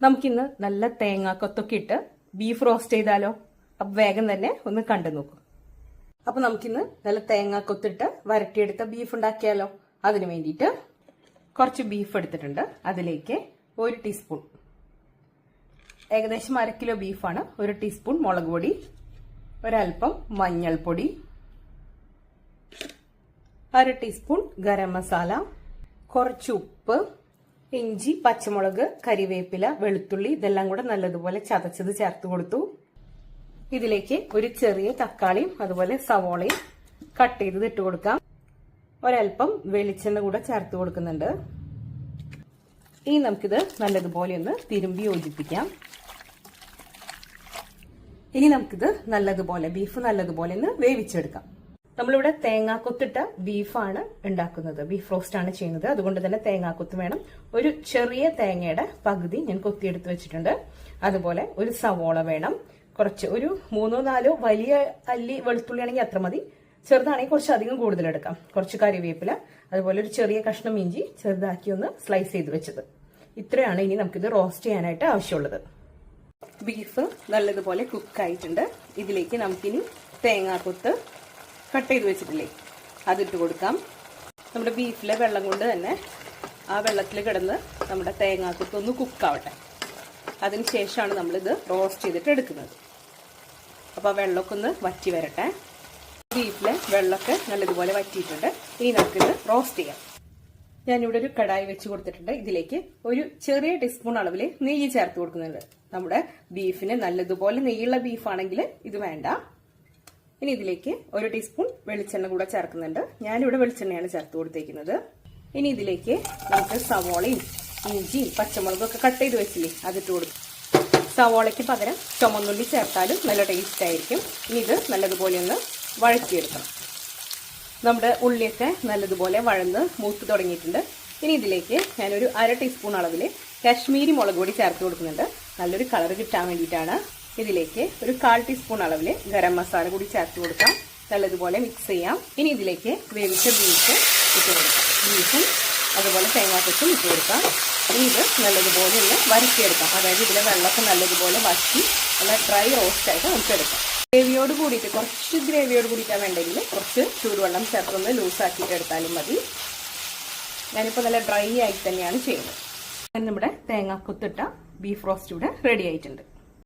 നമുക്കിന്ന് നല്ല തേങ്ങാക്കൊത്തൊക്കെ ഇട്ട് ബീഫ് റോസ്റ്റ് ചെയ്താലോ? അപ്പൊ വേഗം തന്നെ ഒന്ന് കണ്ടു നോക്കൂ. അപ്പൊ നമുക്കിന്ന് നല്ല തേങ്ങാക്കൊത്തിട്ട് വരട്ടിയെടുത്ത ബീഫ് ഉണ്ടാക്കിയാലോ? അതിനു വേണ്ടിയിട്ട് കുറച്ച് ബീഫ് എടുത്തിട്ടുണ്ട്. അതിലേക്ക് 1 ടീസ്പൂൺ, ഏകദേശം 1/2 കിലോ ബീഫാണ്, 1 ടീസ്പൂൺ മുളക് പൊടി, ഒരൽപ്പം മഞ്ഞൾപ്പൊടി, 1/2 ടീസ്പൂൺ ഗരം മസാല, കുറച്ച് ഉപ്പ്, ഇഞ്ചി, പച്ചമുളക്, കരിവേപ്പില, വെളുത്തുള്ളി ഇതെല്ലാം കൂടെ നല്ലതുപോലെ ചതച്ചത് ചേർത്ത് കൊടുത്തു. ഇതിലേക്ക് ഒരു ചെറിയ തക്കാളിയും അതുപോലെ സവോളയും കട്ട് ചെയ്തത് ഇട്ട് കൊടുക്കാം. ഒരൽപ്പം വെളിച്ചെണ്ണ കൂടെ ചേർത്ത് കൊടുക്കുന്നുണ്ട്. ഇനി നമുക്കിത് നല്ലതുപോലെ ഒന്ന് തിരുമ്പി യോജിപ്പിക്കാം. ഇനി നമുക്കിത് നല്ലതുപോലെ ബീഫ് നല്ലതുപോലെ ഒന്ന് വേവിച്ചെടുക്കാം. നമ്മളിവിടെ തേങ്ങാക്കൊത്തിട്ട ബീഫാണ് ഉണ്ടാക്കുന്നത്, ബീഫ് റോസ്റ്റ് ആണ് ചെയ്യുന്നത്. അതുകൊണ്ട് തന്നെ തേങ്ങാക്കൊത്ത് വേണം. ഒരു ചെറിയ തേങ്ങയുടെ പകുതി ഞാൻ കൊത്തിയെടുത്ത് വെച്ചിട്ടുണ്ട്. അതുപോലെ ഒരു സവോള വേണം, കുറച്ച് ഒരു 3-4 വലിയ അല്ലി വെളുത്തുള്ളി ആണെങ്കിൽ അത്ര മതി, ചെറുതാണെങ്കിൽ കുറച്ച് അധികം കൂടുതൽ എടുക്കാം. കുറച്ച് കറിവേപ്പില, അതുപോലെ ഒരു ചെറിയ കഷ്ണം ഇഞ്ചി ചെറുതാക്കി ഒന്ന് സ്ലൈസ് ചെയ്ത് വെച്ചത്. ഇത്രയാണ് ഇനി നമുക്കിത് റോസ്റ്റ് ചെയ്യാനായിട്ട് ആവശ്യമുള്ളത്. ബീഫ് നല്ലതുപോലെ കുക്കായിട്ടുണ്ട്. ഇതിലേക്ക് നമുക്കിനി തേങ്ങാക്കൊത്ത് കട്ട് ചെയ്ത് വെച്ചിട്ടില്ലേ അതിട്ട് കൊടുക്കാം. നമ്മുടെ ബീഫിലെ വെള്ളം കൊണ്ട് തന്നെ ആ വെള്ളത്തിൽ കിടന്ന് നമ്മുടെ തേങ്ങാക്കൊത്ത് ഒന്ന് കുക്കാവട്ടെ. അതിനുശേഷമാണ് നമ്മളിത് റോസ്റ്റ് ചെയ്തിട്ട് എടുക്കുന്നത്. അപ്പോൾ ആ വെള്ളമൊക്കെ ഒന്ന് വറ്റി വരട്ടെ. ബീഫിലെ വെള്ളമൊക്കെ നല്ലതുപോലെ വറ്റിയിട്ടുണ്ട്. ഇനി നമുക്കിത് റോസ്റ്റ് ചെയ്യാം. ഞാനിവിടെ ഒരു കടായി വെച്ച് കൊടുത്തിട്ടുണ്ട്. ഇതിലേക്ക് ഒരു ചെറിയ ടീസ്പൂൺ അളവിൽ നെയ്യ് ചേർത്ത് കൊടുക്കുന്നുണ്ട്. നമ്മുടെ ബീഫിന് നല്ലതുപോലെ നെയ്യുള്ള ബീഫാണെങ്കിൽ ഇത് വേണ്ട. ഇനി ഇതിലേക്ക് 1 ടീസ്പൂൺ വെളിച്ചെണ്ണ കൂടെ ചേർക്കുന്നുണ്ട്. ഞാനിവിടെ വെളിച്ചെണ്ണയാണ് ചേർത്ത് കൊടുത്തേക്കുന്നത്. ഇനി ഇതിലേക്ക് നമുക്ക് സവോളയും ഇഞ്ചിയും പച്ചമുളകും ഒക്കെ കട്ട് ചെയ്ത് വെച്ചില്ലേ അതിട്ട് കൊടുക്കും. സവോളയ്ക്ക് പകരം ചുമന്നുള്ളി ചേർത്താലും നല്ല ടേസ്റ്റ് ആയിരിക്കും. ഇനി ഇത് നല്ലതുപോലെ ഒന്ന് വഴറ്റിയെടുക്കണം. നമ്മുടെ ഉള്ളിയൊക്കെ നല്ലതുപോലെ വഴന്ന് മൂത്ത് തുടങ്ങിയിട്ടുണ്ട്. ഇനി ഇതിലേക്ക് ഞാനൊരു 1/2 ടീസ്പൂൺ അളവിൽ കാശ്മീരി മുളക് പൊടി ചേർത്ത് കൊടുക്കുന്നുണ്ട്. നല്ലൊരു കളർ കിട്ടാൻ വേണ്ടിയിട്ടാണ്. ഇതിലേക്ക് ഒരു 1/4 ടീസ്പൂൺ അളവിൽ ഗരം മസാല കൂടി ചേർത്ത് കൊടുക്കാം. നല്ലതുപോലെ മിക്സ് ചെയ്യാം. ഇനി ഇതിലേക്ക് വേവിച്ച ബീഫ് ഇട്ട് കൊടുക്കാം. ബീഫും അതുപോലെ തേങ്ങാക്കൊത്തും ഇട്ട് കൊടുക്കാം. ഇനി ഇത് നല്ലതുപോലെ ഒന്ന് വരട്ടിയെടുക്കാം. അതായത് ഇതിലെ വെള്ളമൊക്കെ നല്ലതുപോലെ വറ്റി നല്ല ഡ്രൈ റോസ്റ്റ് ആയിട്ട് നമുക്ക് എടുക്കാം. ഗ്രേവിയോട് കൂടിയിട്ട് കുറച്ച് ഗ്രേവിയോട് കൂടിയിട്ടാണ് വേണ്ടെങ്കിൽ കുറച്ച് ചൂടുവെള്ളം ചേർത്തൊന്ന് ലൂസാക്കിയിട്ട് എടുത്താലും മതി. ഞാനിപ്പോൾ നല്ല ഡ്രൈ ആയിട്ട് തന്നെയാണ് ചെയ്യുന്നത്. നമ്മുടെ തേങ്ങാക്കൊത്തിട്ട ബീഫ് റോസ്റ്റ് ഇവിടെ റെഡി ആയിട്ടുണ്ട്.